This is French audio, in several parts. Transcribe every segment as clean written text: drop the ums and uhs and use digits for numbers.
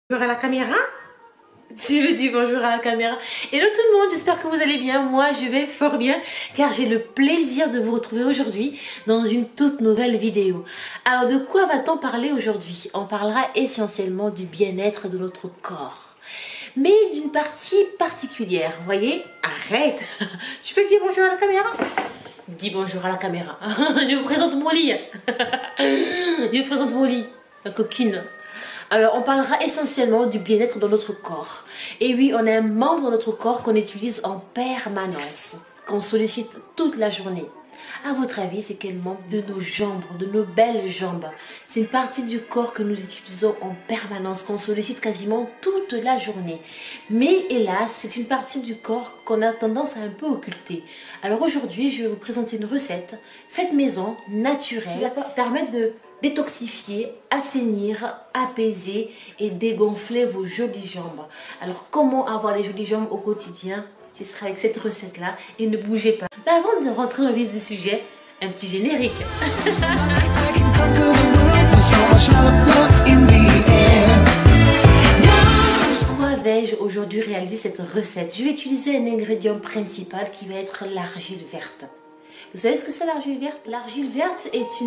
Bonjour à la caméra. Tu me dis bonjour à la caméra. Hello tout le monde, j'espère que vous allez bien. Moi je vais fort bien car j'ai le plaisir de vous retrouver aujourd'hui dans une toute nouvelle vidéo. Alors de quoi va-t-on parler aujourd'hui? On parlera essentiellement du bien-être de notre corps, mais d'une partie particulière. Vous voyez? Arrête. Tu peux dire bonjour à la caméra? Dis bonjour à la caméra. Je vous présente Molly. Je vous présente Molly, la coquine. Alors, on parlera essentiellement du bien-être dans notre corps. Et oui, on a un membre de notre corps qu'on utilise en permanence, qu'on sollicite toute la journée. À votre avis, c'est quel membre de nos jambes, de nos belles jambes? C'est une partie du corps que nous utilisons en permanence, qu'on sollicite quasiment toute la journée. Mais hélas, c'est une partie du corps qu'on a tendance à un peu occulter. Alors aujourd'hui, je vais vous présenter une recette faite maison, naturelle, qui va permettre de détoxifier, assainir, apaiser et dégonfler vos jolies jambes. Alors comment avoir les jolies jambes au quotidien? Ce sera avec cette recette là et ne bougez pas. Mais avant de rentrer dans le vif du sujet, un petit générique. Pourquoi vais-je aujourd'hui réaliser cette recette? Je vais utiliser un ingrédient principal qui va être l'argile verte. Vous savez ce que c'est l'argile verte? L'argile verte est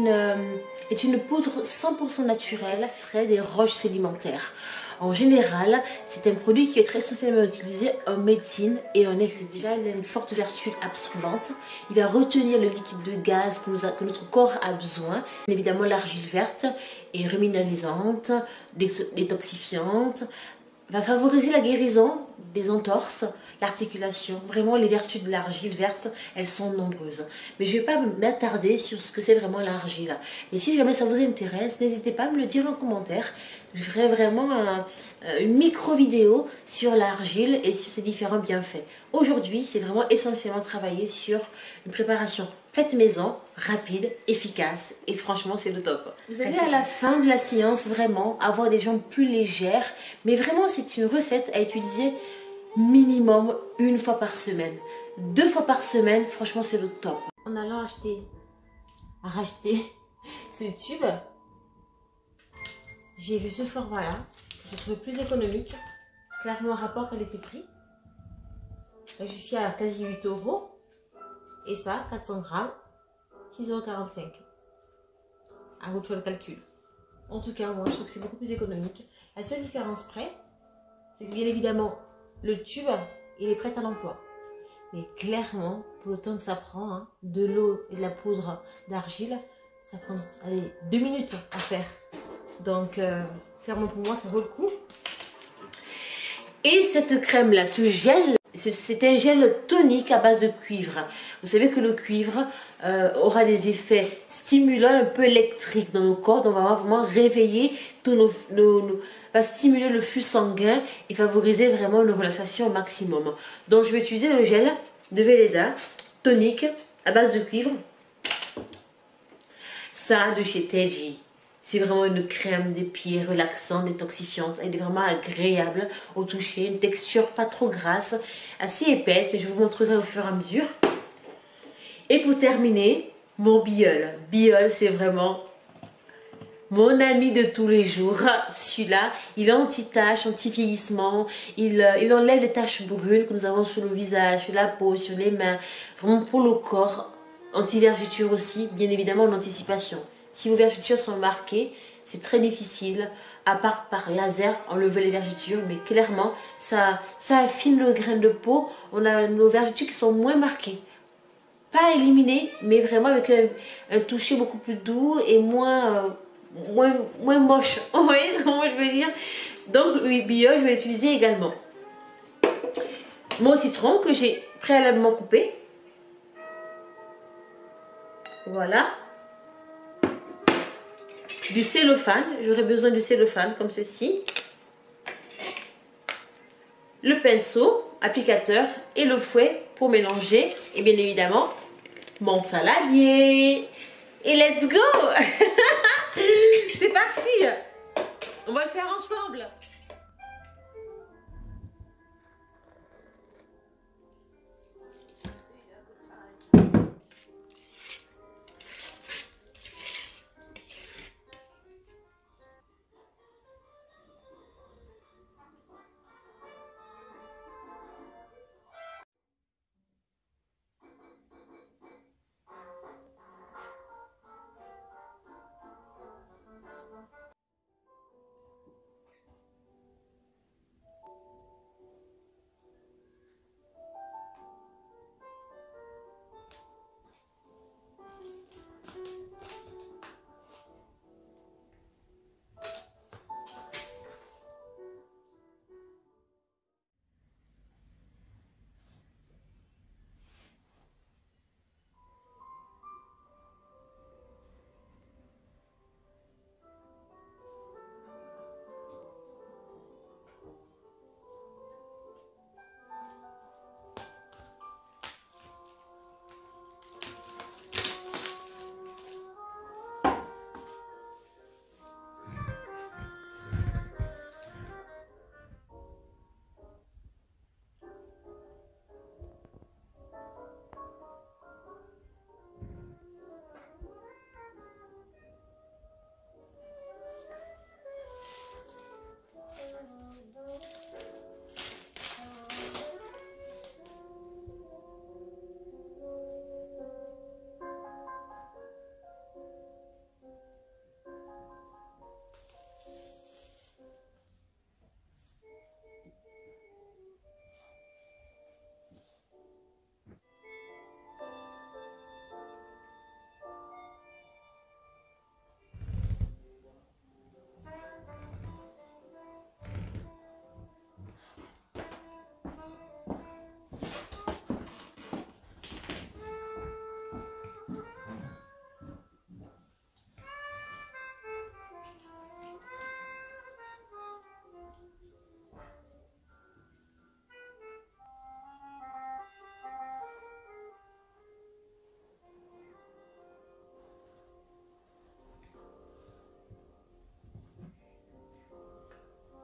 une poudre 100% naturelle extraite des roches sédimentaires. En général, c'est un produit qui est très essentiellement utilisé en médecine et en esthétique. Il a une forte vertu absorbante. Il va retenir le liquide de gaz que notre corps a besoin. Évidemment, l'argile verte est reminéralisante, détoxifiante, va favoriser la guérison des entorses, l'articulation. Vraiment, les vertus de l'argile verte, elles sont nombreuses. Mais je ne vais pas m'attarder sur ce que c'est vraiment l'argile. Et si jamais ça vous intéresse, n'hésitez pas à me le dire en commentaire. Je ferai vraiment une micro-vidéo sur l'argile et sur ses différents bienfaits. Aujourd'hui, c'est vraiment essentiellement travailler sur une préparation faite maison, rapide, efficace et franchement, c'est le top. Vous allez à la fin de la séance vraiment avoir des jambes plus légères, mais vraiment, c'est une recette à utiliser minimum une fois par semaine. 2 fois par semaine, franchement, c'est le top. En allant racheter ce tube, j'ai vu ce format-là, je trouve plus économique, clairement en rapport qualité-prix. Là, je suis à quasi 8 €. Et ça, 400 grammes, 6,45 €. À vous de faire le calcul. En tout cas, moi, je trouve que c'est beaucoup plus économique. La seule différence près, c'est que bien évidemment, le tube, il est prêt à l'emploi. Mais clairement, pour le temps que ça prend, hein, de l'eau et de la poudre d'argile, ça prend, allez, 2 minutes à faire. Donc, clairement pour moi, ça vaut le coup. Et cette crème-là, ce gel, c'est un gel tonique à base de cuivre. Vous savez que le cuivre aura des effets stimulants un peu électriques dans nos corps. Donc on va vraiment réveiller tous va stimuler le flux sanguin et favoriser vraiment une relaxation au maximum. Donc je vais utiliser le gel de Velleda tonique à base de cuivre. Ça de chez Teji. C'est vraiment une crème des pieds relaxante, détoxifiante. Elle est vraiment agréable au toucher. Une texture pas trop grasse, assez épaisse, mais je vous montrerai au fur et à mesure. Et pour terminer, mon Biol. Biol, c'est vraiment mon ami de tous les jours. Celui-là, il est anti-taches, anti-vieillissement. Il enlève les taches brunes que nous avons sur le visage, sur la peau, sur les mains. Vraiment pour le corps. Anti-vergeture aussi, bien évidemment en anticipation. Si vos vergetures sont marquées, c'est très difficile, à part par laser, enlever les vergetures, mais clairement, ça affine le grain de peau. On a nos vergetures qui sont moins marquées. Pas éliminées, mais vraiment avec un toucher beaucoup plus doux et moins moche. Vous voyez comment je veux dire? Donc, oui, Bio, je vais l'utiliser également. Mon citron que j'ai préalablement coupé. Voilà. Du cellophane, j'aurai besoin du cellophane comme ceci. Le pinceau, applicateur et le fouet pour mélanger. Et bien évidemment, mon saladier. Et let's go. C'est parti. On va le faire ensemble.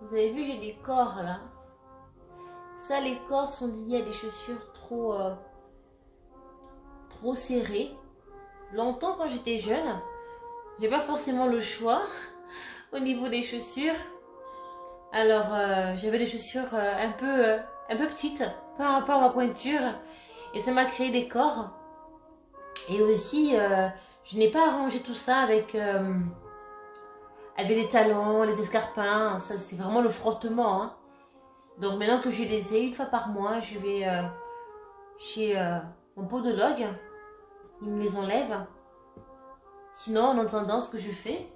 Vous avez vu, j'ai des corps là. Ça, les corps sont liés à des chaussures trop serrées. Longtemps, quand j'étais jeune, j'ai pas forcément le choix au niveau des chaussures. Alors, j'avais des chaussures un peu petites par rapport à ma pointure. Et ça m'a créé des corps. Et aussi, je n'ai pas arrangé tout ça avec les talons, les escarpins. Ça, c'est vraiment le frottement. Hein. Donc, maintenant que je les ai, une fois par mois, je vais chez mon podologue. Il me les enlève. Sinon, en entendant ce que je fais,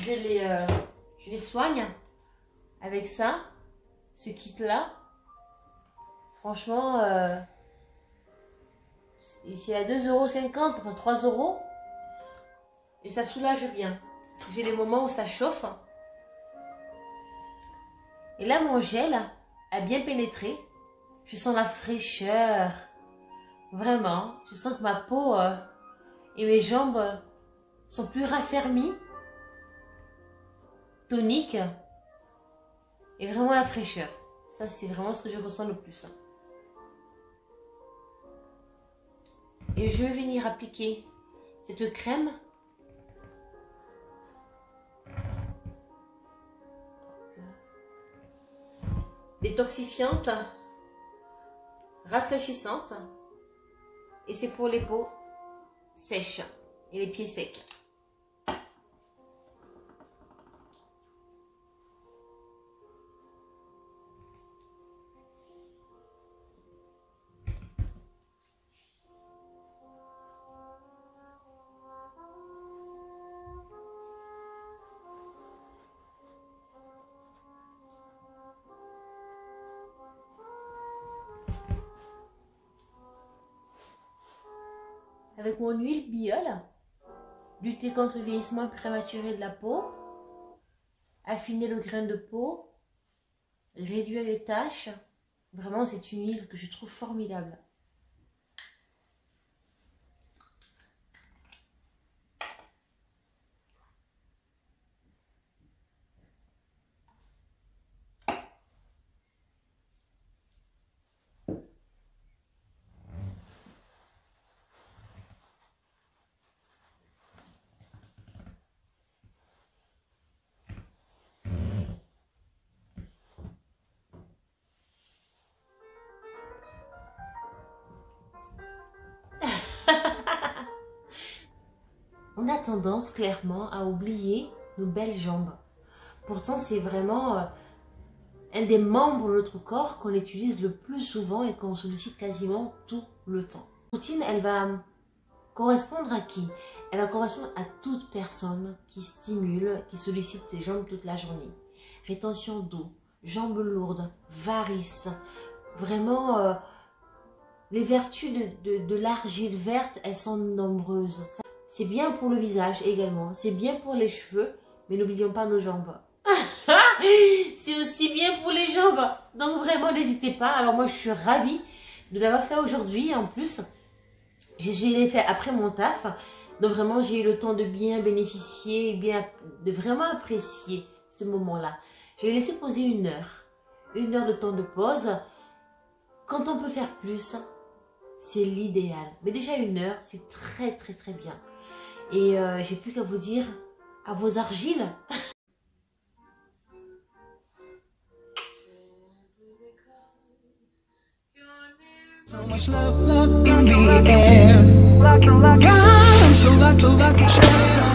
je les soigne avec ça, ce kit-là. Franchement, c'est à 2,50 €, enfin 3 €. Et ça soulage bien. Parce que j'ai des moments où ça chauffe. Et là, mon gel a bien pénétré. Je sens la fraîcheur. Vraiment. Je sens que ma peau et mes jambes sont plus raffermies. Toniques. Et vraiment la fraîcheur. Ça, c'est vraiment ce que je ressens le plus. Et je vais venir appliquer cette crème. Détoxifiante, rafraîchissante. Et c'est pour les peaux sèches et les pieds secs. Avec mon huile biole, lutter contre le vieillissement prématuré de la peau, affiner le grain de peau, réduire les taches. Vraiment, c'est une huile que je trouve formidable. On a tendance clairement à oublier nos belles jambes. Pourtant, c'est vraiment un des membres de notre corps qu'on utilise le plus souvent et qu'on sollicite quasiment tout le temps. La routine, elle va correspondre à qui? Elle va correspondre à toute personne qui stimule, qui sollicite ses jambes toute la journée. Rétention d'eau, jambes lourdes, varices. Vraiment, les vertus de l'argile verte, elles sont nombreuses. C'est bien pour le visage également. C'est bien pour les cheveux. Mais n'oublions pas nos jambes. C'est aussi bien pour les jambes. Donc vraiment, n'hésitez pas. Alors moi, je suis ravie de l'avoir fait aujourd'hui. En plus, je l'ai fait après mon taf. Donc vraiment, j'ai eu le temps de bien bénéficier, de vraiment apprécier ce moment-là. Je vais laisser poser 1 heure. 1 heure de temps de pause. Quand on peut faire plus, c'est l'idéal. Mais déjà 1 heure, c'est très très très bien. Et j'ai plus qu'à vous dire, à vos argiles. So much love in the air. God, I'm so lucky, shine it on.